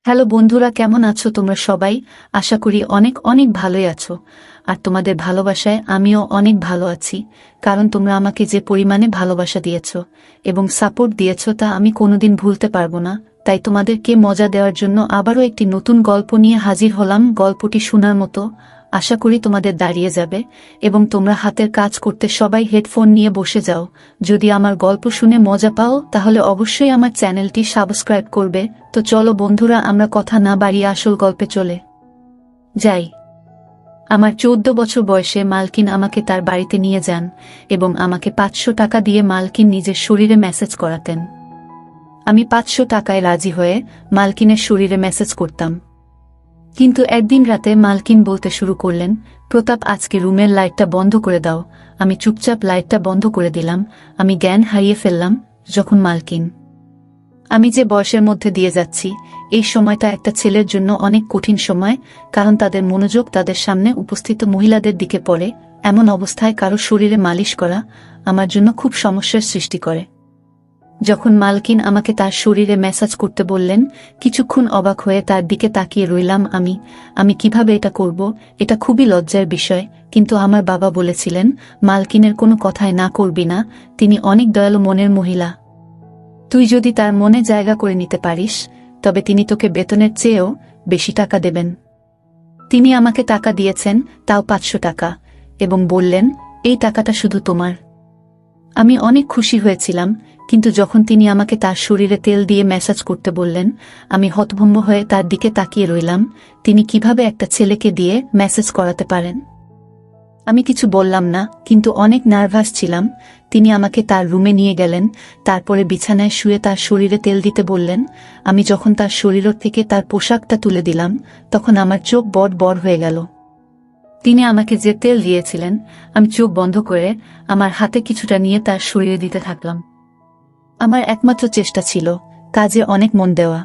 Hello বন্ধুরা, কেমন আছো তোমরা সবাই? আশা করি অনেক অনেক ভালোই আছো। আর তোমাদের ভালোবাসায় আমিও অনেক ভালো আছি, কারণ তোমরা আমাকে যে পরিমাণে ভালোবাসা দিয়েছো এবং সাপোর্ট দিয়েছো তা আমি কোনোদিন ভুলতে পারবো না। তাই তোমাদেরকে মজা দেওয়ার জন্য আবারও একটি নতুন গল্প নিয়ে হাজির হলাম। গল্পটি শোনার মতো, আশা করি তোমাদের দাঁড়িয়ে যাবে এবং তোমরা হাতের কাজ করতে সবাই হেডফোন নিয়ে বসে যাও। যদি আমার গল্প শুনে মজা পাও তাহলে অবশ্যই আমার চ্যানেলটি সাবস্ক্রাইব করবে। তো চলো বন্ধুরা, আমরা কথা না বাড়িয়ে আসল গল্পে চলে যাই। আমার 14 বছর বয়সে মালকিন আমাকে তার বাড়িতে নিয়ে যান এবং আমাকে 500 টাকা দিয়ে মালকিন নিজের শরীরে ম্যাসেজ করাতেন। আমি 500 টাকায় রাজি হয়ে মালকিনের শরীরে ম্যাসেজ করতাম। কিন্তু একদিন রাতে মালকিন বলতে শুরু করলেন, প্রতাপ, আজকে রুমের লাইটটা বন্ধ করে দাও। আমি চুপচাপ লাইটটা বন্ধ করে দিলাম। আমি জ্ঞান হারিয়ে ফেললাম যখন মালকিন, আমি যে বয়সের মধ্যে দিয়ে যাচ্ছি, এই সময়টা একটা ছেলের জন্য অনেক কঠিন সময়, কারণ তাদের মনোযোগ তাদের সামনে উপস্থিত মহিলাদের দিকে পড়ে। এমন অবস্থায় কারো শরীরে মালিশ করা আমার জন্য খুব সমস্যার সৃষ্টি করে। যখন মালকিন আমাকে তার শরীরে ম্যাসাজ করতে বললেন, কিছুক্ষণ অবাক হয়ে তার দিকে তাকিয়ে রইলাম। আমি কিভাবে এটা করব? এটা খুবই লজ্জার বিষয়। কিন্তু আমার বাবা বলেছিলেন, মালকিনের কোনো কথায় না করবি না, তিনি অনেক দয়ালু মনের মহিলা। তুই যদি তার মনে জায়গা করে নিতে পারিস তবে তিনি তোকে বেতনের চেয়েও বেশি টাকা দেবেন। তিনি আমাকে টাকা দিয়েছেন, তাও 500 টাকা, এবং বললেন, এই টাকাটা শুধু তোমার। আমি অনেক খুশি হয়েছিলাম, কিন্তু যখন তিনি আমাকে তার শরীরে তেল দিয়ে ম্যাসাজ করতে বললেন, আমি হতভম্ব হয়ে তার দিকে তাকিয়ে রইলাম। তিনি কিভাবে একটা ছেলেকে দিয়ে ম্যাসাজ করাতে পারেন? আমি কিছু বললাম না, কিন্তু অনেক নার্ভাস ছিলাম। তিনি আমাকে তার রুমে নিয়ে গেলেন, তারপরে বিছানায় শুয়ে তার শরীরে তেল দিতে বললেন। আমি যখন তার শরীর থেকে তার পোশাকটা তুলে দিলাম, তখন আমার চোখ বড় বড় হয়ে গেল। তিনি আমাকে যে তেল দিয়েছিলেন, আমি চোখ বন্ধ করে আমার হাতে কিছুটা নিয়ে তার শরীরে দিতে থাকলাম। আমার একমাত্র চেষ্টা ছিল কাজে অনেক মন দেওয়া।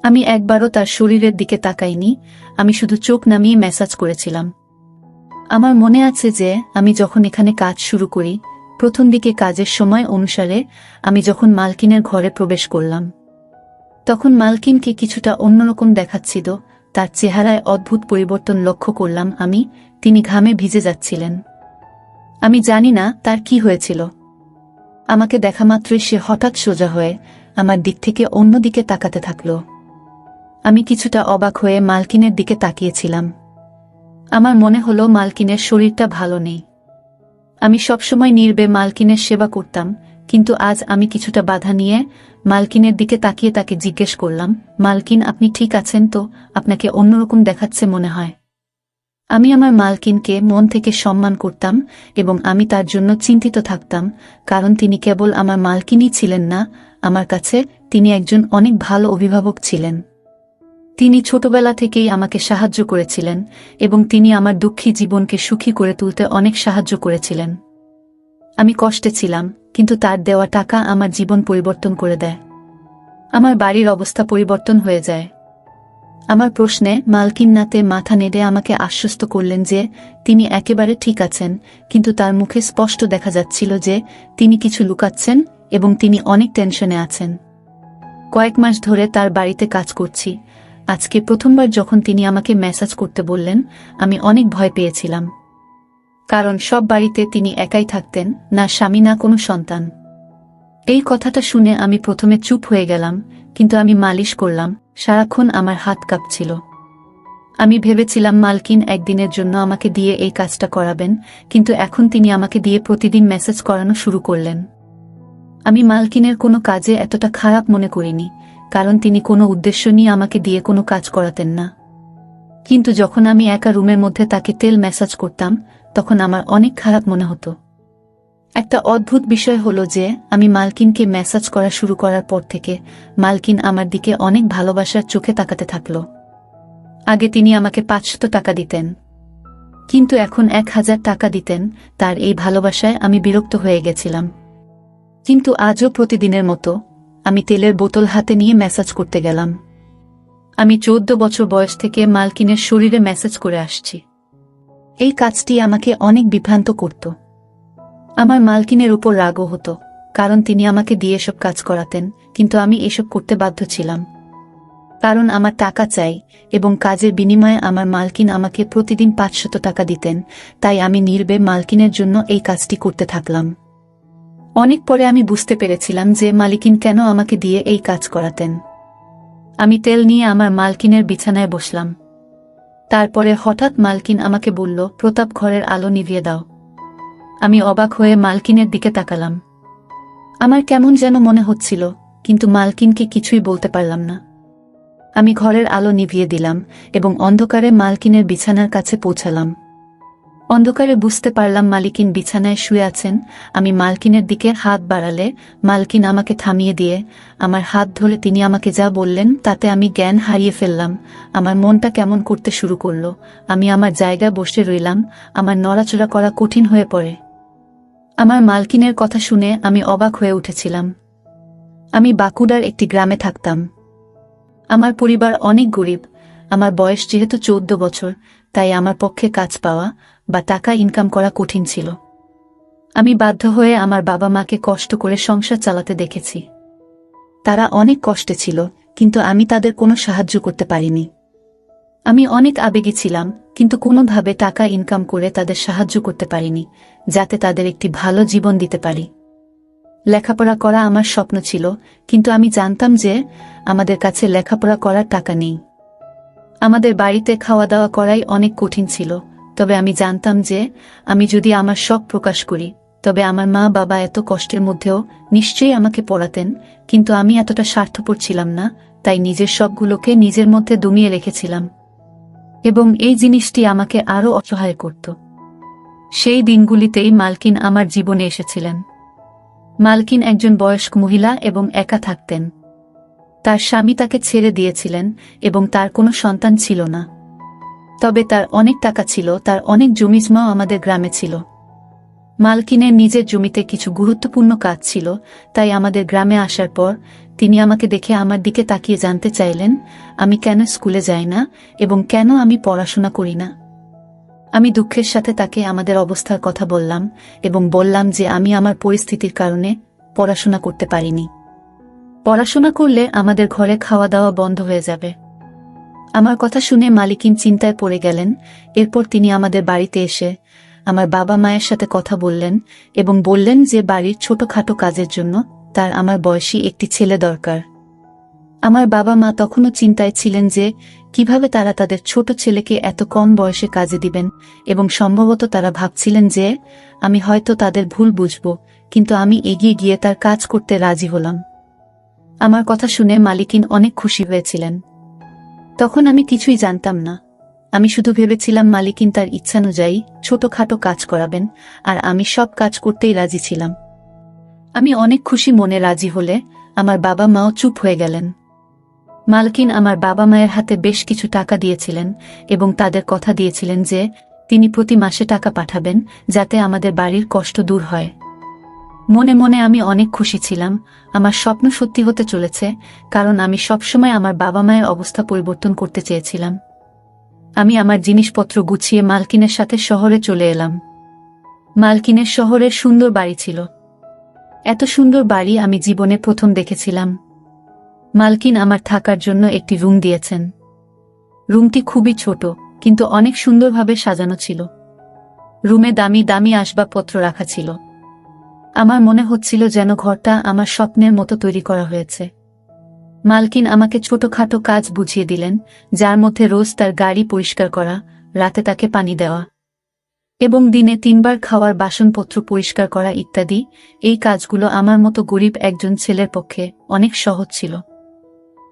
আমি একবারও তার শরীরের দিকে তাকাইনি, আমি শুধু চোখ নামিয়ে ম্যাসাজ করেছিলাম। আমার মনে আছে যে আমি যখন এখানে কাজ শুরু করি, প্রথম দিকে কাজের সময় অনুসারে আমি যখন মালকিনের ঘরে প্রবেশ করলাম, তখন মালকিনকে কিছুটা অন্যরকম দেখাচ্ছিল। তার চেহারায় অদ্ভুত পরিবর্তন লক্ষ্য করলাম আমি। তিনি ঘামে ভিজে যাচ্ছিলেন। আমি জানি না তার কি হয়েছিল। আমাকে দেখামাত্রই সে হঠাৎ সোজা হয়ে আমার দিক থেকে অন্যদিকে তাকাতে থাকল। আমি কিছুটা অবাক হয়ে মালকিনের দিকে তাকিয়েছিলাম। আমার মনে হলো মালকিনের শরীরটা ভালো নেই। আমি সবসময় নীরবে মালকিনের সেবা করতাম, কিন্তু আজ আমি কিছুটা বাধা নিয়ে মালকিনের দিকে তাকিয়ে তাকে জিজ্ঞেস করলাম, মালকিন, আপনি ঠিক আছেন তো? আপনাকে অন্যরকম দেখাচ্ছে মনে হয়। আমি আমার মালকিনকে মন থেকে সম্মান করতাম এবং আমি তার জন্য চিন্তিত থাকতাম, কারণ তিনি কেবল আমার মালকিনই ছিলেন না, আমার কাছে তিনি একজন অনেক ভালো অভিভাবক ছিলেন। তিনি ছোটবেলা থেকেই আমাকে সাহায্য করেছিলেন এবং তিনি আমার দুঃখী জীবনকে সুখী করে তুলতে অনেক সাহায্য করেছিলেন। আমি কষ্টে ছিলাম, কিন্তু তার দেওয়া টাকা আমার জীবন পরিবর্তন করে দেয়। আমার বাড়ির অবস্থা পরিবর্তন হয়ে যায়। আমার প্রশ্নে মালকিন নাতে মাথা নেড়ে আমাকে আশ্বস্ত করলেন যে তিনি একেবারে ঠিক আছেন, কিন্তু তার মুখে স্পষ্ট দেখা যাচ্ছিল যে তিনি কিছু লুকাচ্ছেন এবং তিনি অনেক টেনশনে আছেন। কয়েক মাস ধরে তার বাড়িতে কাজ করছি। আজকে প্রথমবার যখন তিনি আমাকে ম্যাসাজ করতে বললেন, আমি অনেক ভয় পেয়েছিলাম, কারণ সব বাড়িতে তিনি একাই থাকতেন, না স্বামী না কোনো সন্তান। এই কথাটা শুনে আমি প্রথমে চুপ হয়ে গেলাম, কিন্তু আমি মালিশ করলাম, সারাক্ষণ আমার হাত কাঁপছিল। আমি ভেবেছিলাম মালকিন একদিনের জন্য আমাকে দিয়ে এই কাজটা করাবেন, কিন্তু এখন তিনি আমাকে দিয়ে প্রতিদিন ম্যাসাজ করানো শুরু করলেন। আমি মালকিনের কোনো কাজে এতটা খারাপ মনে করিনি, কারণ তিনি কোনো উদ্দেশ্য নিয়ে আমাকে দিয়ে কোনো কাজ করাতেন না। কিন্তু যখন আমি একা রুমের মধ্যে তাকে তেল ম্যাসাজ করতাম, তখন আমার অনেক খারাপ মনে হতো। একটা অদ্ভুত বিষয় হলো যে আমি মালকিনকে ম্যাসাজ করা শুরু করার পর থেকে মালকিন আমার দিকে অনেক ভালোবাসার চোখে তাকাতে থাকল। আগে তিনি আমাকে 500 টাকা দিতেন, কিন্তু এখন 1000 টাকা দিতেন। তার এই ভালোবাসায় আমি বিরক্ত হয়ে গেছিলাম। কিন্তু আজও প্রতিদিনের মতো আমি তেলের বোতল হাতে নিয়ে ম্যাসাজ করতে গেলাম। আমি 14 বছর বয়স থেকে মালকিনের শরীরে ম্যাসাজ করে আসছি। এই কাজটি আমাকে অনেক বিভ্রান্ত করত। আমার মালকিনের উপর রাগও হতো, কারণ তিনি আমাকে দিয়ে এসব কাজ করাতেন, কিন্তু আমি এসব করতে বাধ্য ছিলাম। কারণ আমার টাকা চাই এবং কাজের বিনিময়ে আমার মালকিন আমাকে প্রতিদিন 500 টাকা দিতেন, তাই আমি নির্বে মালকিনের জন্য এই কাজটি করতে থাকলাম। অনেক পরে আমি বুঝতে পেরেছিলাম যে মালিকিন কেন আমাকে দিয়ে এই কাজ করাতেন। আমি তেল নিয়ে আমার মালকিনের বিছানায় বসলাম। তারপরে হঠাৎ মালকিন আমাকে বলল, প্রতাপ, ঘরের আলো নিভিয়ে দাও। আমি অবাক হয়ে মালকিনের দিকে তাকালাম। আমার কেমন যেন মনে হচ্ছিল, কিন্তু মালকিনকে কিছুই বলতে পারলাম না। আমি ঘরের আলো নিভিয়ে দিলাম এবং অন্ধকারে মালকিনের বিছানার কাছে পৌঁছালাম। অন্ধকারে বুঝতে পারলাম মালকিন বিছানায় শুয়ে আছেন। আমি মালকিনের দিকে হাত বাড়ালে মালকিন আমাকে থামিয়ে দিয়ে আমার হাত ধরে তিনি আমাকে যা বললেন তাতে আমি জ্ঞান হারিয়ে ফেললাম। আমার মনটা কেমন করতে শুরু করলো। আমি আমার জায়গায় বসে রইলাম, আমার নড়াচড়া করা কঠিন হয়ে পড়ে। আমার মালকিনের কথা শুনে আমি অবাক হয়ে উঠেছিলাম। আমি বাঁকুড়ার একটি গ্রামে থাকতাম। আমার পরিবার অনেক গরিব। আমার বয়স যেহেতু 14 বছর, তাই আমার পক্ষে কাজ পাওয়া বা টাকা ইনকাম করা কঠিন ছিল। আমি বাধ্য হয়ে আমার বাবা মাকে কষ্ট করে সংসার চালাতে দেখেছি। তারা অনেক কষ্টে ছিল, কিন্তু আমি তাদের কোনো সাহায্য করতে পারিনি। আমি অনেক আবেগী ছিলাম, কিন্তু কোনোভাবে টাকা ইনকাম করে তাদের সাহায্য করতে পারিনি, যাতে তাদের একটি ভালো জীবন দিতে পারি। লেখাপড়া করা আমার স্বপ্ন ছিল, কিন্তু আমি জানতাম যে আমাদের কাছে লেখাপড়া করার টাকা নেই। আমাদের বাড়িতে খাওয়া দাওয়া করাই অনেক কঠিন ছিল। তবে আমি জানতাম যে আমি যদি আমার শখ প্রকাশ করি, তবে আমার মা বাবা এত কষ্টের মধ্যেও নিশ্চয়ই আমাকে পড়াতেন। কিন্তু আমি এতটা স্বার্থপর ছিলাম না, তাই নিজের শখগুলোকে নিজের মধ্যে দমিয়ে রেখেছিলাম, এবং এই জিনিসটি আমাকে আরও অসহায় করত। সেই দিনগুলিতেই মালকিন আমার জীবনে এসেছিলেন। মালকিন একজন বয়স্ক মহিলা এবং একা থাকতেন। তার স্বামী তাকে ছেড়ে দিয়েছিলেন এবং তার কোনো সন্তান ছিল না। তবে তার অনেক টাকা ছিল, তার অনেক জমিজমাও আমাদের গ্রামে ছিল। মালকিনের নিজের জমিতে কিছু গুরুত্বপূর্ণ কাজ ছিল, তাই আমাদের গ্রামে আসার পর তিনি আমাকে দেখে আমার দিকে তাকিয়ে জানতে চাইলেন আমি কেন স্কুলে যাই না এবং কেন আমি পড়াশোনা করি না। আমি দুঃখের সাথে তাকে আমাদের অবস্থার কথা বললাম এবং বললাম যে আমি আমার পরিস্থিতির কারণে পড়াশোনা করতে পারিনি। পড়াশোনা করলে আমাদের ঘরে খাওয়া দাওয়া বন্ধ হয়ে যাবে। আমার কথা শুনে মালিকিন চিন্তায় পড়ে গেলেন। এরপর তিনি আমাদের বাড়িতে এসে আমার বাবা মায়ের সাথে কথা বললেন এবং বললেন যে বাড়ির ছোটখাটো কাজের জন্য তার আমার বয়সী একটি ছেলে দরকার। আমার বাবা মা তখনও চিন্তায় ছিলেন যে কিভাবে তারা তাদের ছোট ছেলেকে এত কম বয়সে কাজে দিবেন, এবং সম্ভবত তারা ভাবছিলেন যে আমি হয়তো তাদের ভুল বুঝব, কিন্তু আমি এগিয়ে গিয়ে তার কাজ করতে রাজি হলাম। আমার কথা শুনে মালিকিন অনেক খুশি হয়েছিলেন। তখন আমি কিছুই জানতাম না। আমি শুধু ভেবেছিলাম মালিকিন তার ইচ্ছানুযায়ী ছোটখাটো কাজ করাবেন, আর আমি সব কাজ করতেই রাজি ছিলাম। আমি অনেক খুশি মনে রাজি হলে আমার বাবা মাও চুপ হয়ে গেলেন। মালকিন আমার বাবা মায়ের হাতে বেশ কিছু টাকা দিয়েছিলেন এবং তাদের কথা দিয়েছিলেন যে তিনি প্রতি মাসে টাকা পাঠাবেন, যাতে আমাদের বাড়ির কষ্ট দূর হয়। মনে মনে আমি অনেক খুশি ছিলাম। আমার স্বপ্ন সত্যি হতে চলেছে, কারণ আমি সবসময় আমার বাবা মায়ের অবস্থা পরিবর্তন করতে চেয়েছিলাম। আমি আমার জিনিসপত্র গুছিয়ে মালকিনের সাথে শহরে চলে এলাম। মালকিনের শহরের সুন্দর বাড়ি ছিল। এত সুন্দর বাড়ি আমি জীবনে প্রথম দেখেছিলাম। মালকিন আমার থাকার জন্য একটি রুম দিয়েছেন। রুমটি খুবই ছোট, কিন্তু অনেক সুন্দরভাবে সাজানো ছিল। রুমে দামি দামি আসবাবপত্র রাখা ছিল। আমার মনে হচ্ছিল যেন ঘরটা আমার স্বপ্নের মতো তৈরি করা হয়েছে। মালকিন আমাকে ছোটখাটো কাজ বুঝিয়ে দিলেন, যার মধ্যে রোজ তার গাড়ি পরিষ্কার করা, রাতে তাকে পানি দেওয়া এবং দিনে 3 বার খাওয়ার বাসনপত্র পরিষ্কার করা ইত্যাদি। এই কাজগুলো আমার মতো গরিব একজন ছেলের পক্ষে অনেক সহজ ছিল।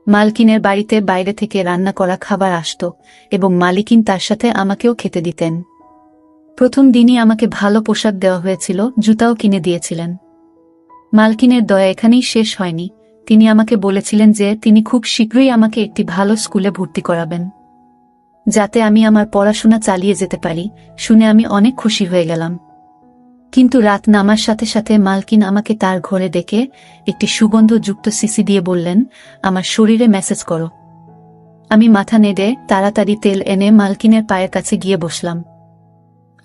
মালকিনের বাড়িতে বাইরে থেকে রান্না করা খাবার আসত এবং মালিকিন তার সাথে আমাকেও খেতে দিতেন। প্রথম দিনই আমাকে ভালো পোশাক দেওয়া হয়েছিল, জুতাও কিনে দিয়েছিলেন। মালকিনের দয়া এখানেই শেষ হয়নি। তিনি আমাকে বলেছিলেন যে তিনি খুব শীঘ্রই আমাকে একটি ভালো স্কুলে ভর্তি করাবেন, যাতে আমি আমার পড়াশোনা চালিয়ে যেতে পারি। শুনে আমি অনেক খুশি হয়ে গেলাম। কিন্তু রাত নামার সাথে সাথে মালকিন আমাকে তার ঘরে ডেকে একটি সুগন্ধযুক্ত সিসি দিয়ে বললেন, আমার শরীরে মেসেজ করো। আমি মাথা নেড়ে তাড়াতাড়ি তেল এনে মালকিনের পায়ের কাছে গিয়ে বসলাম।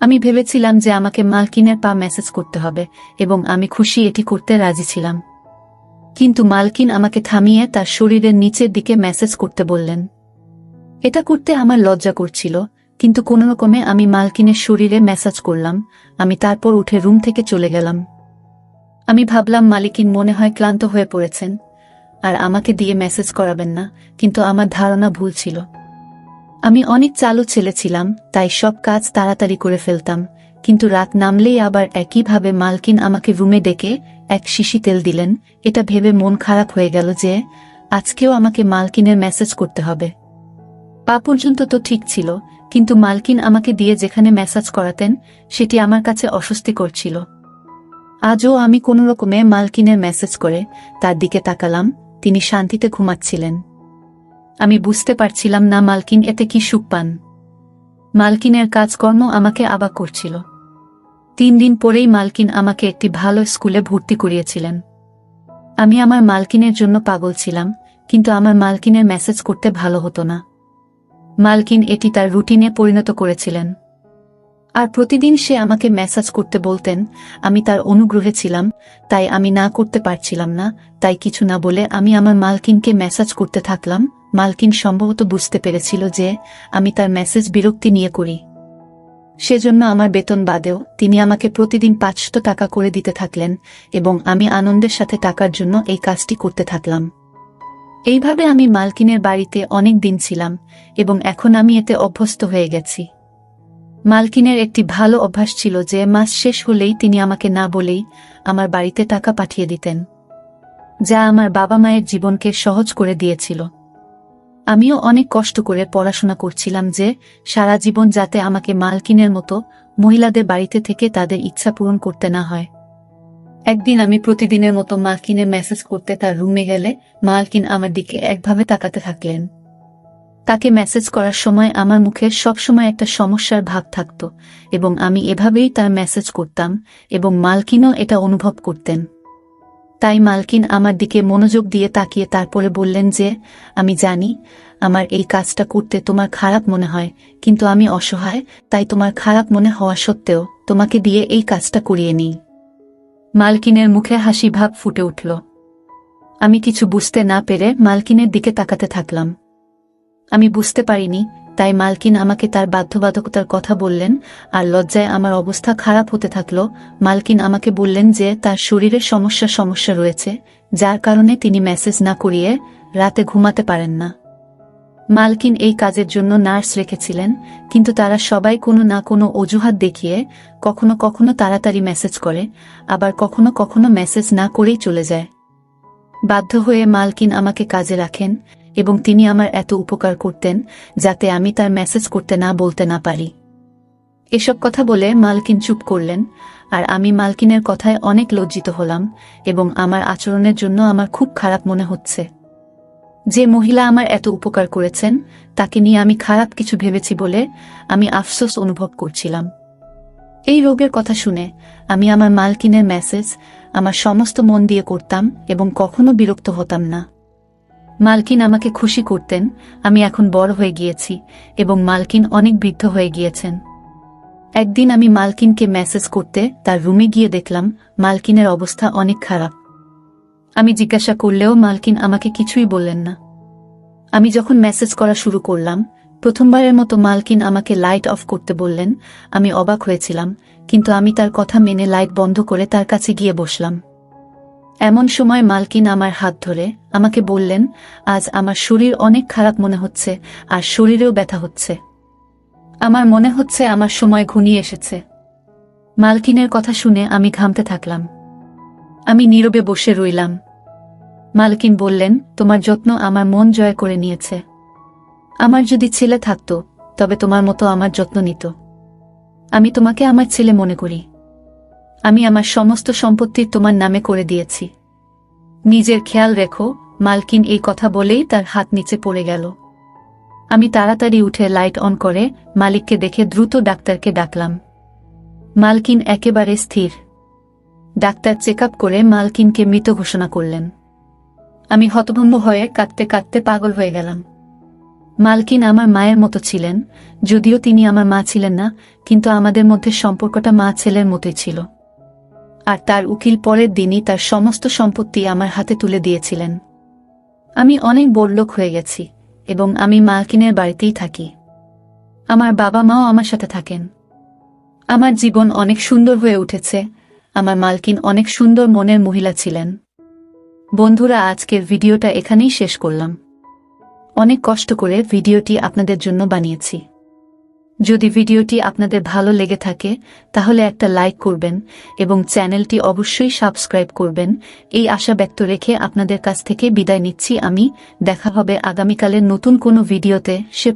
আমি ভেবেছিলাম যে আমাকে মালকিনের পা মেসেজ করতে হবে, এবং আমি খুশি এটি করতে রাজি ছিলাম। কিন্তু মালকিন আমাকে থামিয়ে তার শরীরের নিচের দিকে মেসেজ করতে বললেন। এটা করতে আমার লজ্জা করছিল, কিন্তু কোনোরকমে আমি মালকিনের শরীরে মেসেজ করলাম। আমি তারপর উঠে রুম থেকে চলে গেলাম। আমি ভাবলাম মালকিন মনে হয় ক্লান্ত হয়ে পড়েছেন আর আমাকে দিয়ে মেসেজ করাবেন না, কিন্তু আমার ধারণা ভুল ছিল। আমি অনেক চালু ছেলে ছিলাম, তাই সব কাজ তাড়াতাড়ি করে ফেলতাম, কিন্তু রাত নামলেই আবার একইভাবে মালকিন আমাকে রুমে ডেকে এক শিশি তেল দিলেন। এটা ভেবে মন খারাপ হয়ে গেল যে আজকেও আমাকে মালকিনের মেসেজ করতে হবে। পা পর্যন্ত তো ঠিক ছিল, কিন্তু মালকিন আমাকে দিয়ে যেখানে মেসেজ করাতেন সেটি আমার কাছে অস্বস্তিকর ছিল। আজও আমি কোনোরকমে মালকিনের মেসেজ করে তার দিকে তাকালাম। তিনি শান্তিতে ঘুমাচ্ছিলেন। আমি বুঝতে পারছিলাম না মালকিন এতে কি সুখ পান। মালকিনের কাজকর্ম আমাকে অবাক করছিল। 3 দিন পরেই মালকিন আমাকে একটি ভালো স্কুলে ভর্তি করিয়েছিলেন। আমি আমার মালকিনের জন্য পাগল ছিলাম, কিন্তু আমার মালকিনের মেসেজ করতে ভালো হতো না। মালকিন এটি তার রুটিনে পরিণত করেছিলেন, আর প্রতিদিন সে আমাকে মেসেজ করতে বলতেন। আমি তার অনুগ্রহে ছিলাম, তাই আমি না করতে পারছিলাম না। তাই কিছু না বলে আমি আমার মালকিনকে মেসেজ করতে থাকলাম। মালকিন সম্ভবত বুঝতে পেরেছিল যে আমি তার মেসেজ বিরক্তি নিয়ে করি, সেজন্য আমার বেতন বাদেও তিনি আমাকে প্রতিদিন 500 টাকা করে দিতে থাকলেন, এবং আমি আনন্দের সাথে টাকার জন্য এই কাজটি করতে থাকলাম। এইভাবে আমি মালকিনের বাড়িতে অনেক দিন ছিলাম, এবং এখন আমি এতে অভ্যস্ত হয়ে গেছি। মালকিনের একটি ভালো অভ্যাস ছিল যে মাস শেষ হলেই তিনি আমাকে না বলেই আমার বাড়িতে টাকা পাঠিয়ে দিতেন, যা আমার বাবা মায়ের জীবনকে সহজ করে দিয়েছিল। আমিও অনেক কষ্ট করে পড়াশোনা করছিলাম যে সারা জীবন যাতে আমাকে মালকিনের মতো মহিলাদের বাড়িতে থেকে তাদের ইচ্ছা পূরণ করতে না হয়। একদিন আমি প্রতিদিনের মতো মালকিনের মেসেজ করতে তার রুমে গেলে মালকিন আমার দিকে একভাবে তাকাতে থাকলেন। তাকে মেসেজ করার সময় আমার মুখে সবসময় একটা সমস্যার ভাব থাকত, এবং আমি এভাবেই তার মেসেজ করতাম, এবং মালকিনও এটা অনুভব করতেন। তাই মালকিন আমার দিকে মনোযোগ দিয়ে তাকিয়ে তারপরে বললেন যে আমি জানি আমার এই কাজটা করতে তোমার খারাপ মনে হয়, কিন্তু আমি অসহায়, তাই তোমার খারাপ মনে হওয়া সত্ত্বেও তোমাকে দিয়ে এই কাজটা করিয়ে নিই। মালকিনের মুখে হাসি ভাব ফুটে উঠল। আমি কিছু বুঝতে না পেরে মালকিনের দিকে তাকাতে থাকলাম। আমি বুঝতে পারিনি, তাই মালকিন আমাকে তার বাধ্যবাধকতার কথা বললেন, আর লজ্জায় আমার অবস্থা খারাপ হতে থাকলো। মালকিন আমাকে বললেন যে তার শরীরে সমস্যা রয়েছে, যার কারণে তিনি মেসেজ না করিয়ে রাতে ঘুমাতে পারেন না। মালকিন এই কাজের জন্য নার্স রেখেছিলেন, কিন্তু তারা সবাই কোনো না কোনো অজুহাত দেখিয়ে কখনো কখনো তাড়াতাড়ি মেসেজ করে, আবার কখনো কখনো মেসেজ না করেই চলে যায়। বাধ্য হয়ে মালকিন আমাকে কাজে রাখেন, এবং তিনি আমার এত উপকার করতেন যাতে আমি তার মেসেজ করতে না বলতে না পারি। এসব কথা বলে মালকিন চুপ করলেন, আর আমি মালকিনের কথায় অনেক লজ্জিত হলাম, এবং আমার আচরণের জন্য আমার খুব খারাপ মনে হচ্ছে। যে মহিলা আমার এত উপকার করেছেন তাকে নিয়ে আমি খারাপ কিছু ভেবেছি বলে আমি আফসোস অনুভব করছিলাম। এই রোগের কথা শুনে আমি আমার মালকিনের মেসেজ আমার সমস্ত মন দিয়ে করতাম, এবং কখনো বিরক্ত হতাম না। মালকিন আমাকে খুশি করতেন। আমি এখন বড় হয়ে গিয়েছি, এবং মালকিন অনেক বৃদ্ধ হয়ে গিয়েছেন। একদিন আমি মালকিনকে মেসেজ করতে তার রুমে গিয়ে দেখলাম মালকিনের অবস্থা অনেক খারাপ। আমি জিজ্ঞাসা করলেও মালকিন আমাকে কিছুই বললেন না। আমি যখন মেসেজ করা শুরু করলাম, প্রথমবারের মতো মালকিন আমাকে লাইট অফ করতে বললেন। আমি অবাক হয়েছিলাম, কিন্তু আমি তার কথা মেনে লাইট বন্ধ করে তার কাছে গিয়ে বসলাম। এমন সময় মালকিন আমার হাত ধরে আমাকে বললেন, আজ আমার শরীর অনেক খারাপ মনে হচ্ছে, আর শরীরেও ব্যথা হচ্ছে। আমার মনে হচ্ছে আমার সময় ঘনিয়ে এসেছে। মালকিনের কথা শুনে আমি ঘামতে থাকলাম। আমি নীরবে বসে রইলাম। মালকিন বললেন, তোমার যত্ন আমার মন জয় করে নিয়েছে। আমার যদি ছেলে থাকতো তবে তোমার মতো আমার যত্ন নিত। আমি তোমাকে আমার ছেলে মনে করি। আমি আমার সমস্ত সম্পত্তি তোমার নামে করে দিয়েছি। নিজের খেয়াল রেখো। মালকিন এই কথা বলেই তার হাত নিচে পড়ে গেল। আমি তাড়াতাড়ি উঠে লাইট অন করে মালিককে দেখে দ্রুত ডাক্তারকে ডাকলাম। মালকিন একেবারে স্থির। ডাক্তার চেক আপ করে মালকিনকে মৃত ঘোষণা করলেন। আমি হতভম্ব হয়ে কাঁদতে কাঁদতে পাগল হয়ে গেলাম। মালকিন আমার মায়ের মতো ছিলেন, যদিও তিনি আমার মা ছিলেন না, কিন্তু আমাদের মধ্যে সম্পর্কটা মা ছেলের মতোই ছিল। আর তার উকিল পরের দিনই তার সমস্ত সম্পত্তি আমার হাতে তুলে দিয়েছিলেন। আমি অনেক বড়লোক হয়ে গেছি এবং আমি মালকিনের বাড়িতেই থাকি। আমার বাবা মাও আমার সাথে থাকেন। আমার জীবন অনেক সুন্দর হয়ে উঠেছে। আমার মালকিন অনেক সুন্দর মনের মহিলা ছিলেন। বন্ধুরা, আজকের ভিডিওটা এখানেই শেষ করলাম। অনেক কষ্ট করে ভিডিওটি আপনাদের জন্য বানিয়েছি। যদি ভিডিওটি আপনাদের ভালো লেগে থাকে তাহলে একটা লাইক করবেন এবং চ্যানেলটি অবশ্যই সাবস্ক্রাইব করবেন। এই আশা ব্যক্ত রেখে আপনাদের কাছ থেকে বিদায় নিচ্ছি আমি। দেখা হবে আগামীকালের নতুন কোনো ভিডিওতে। সে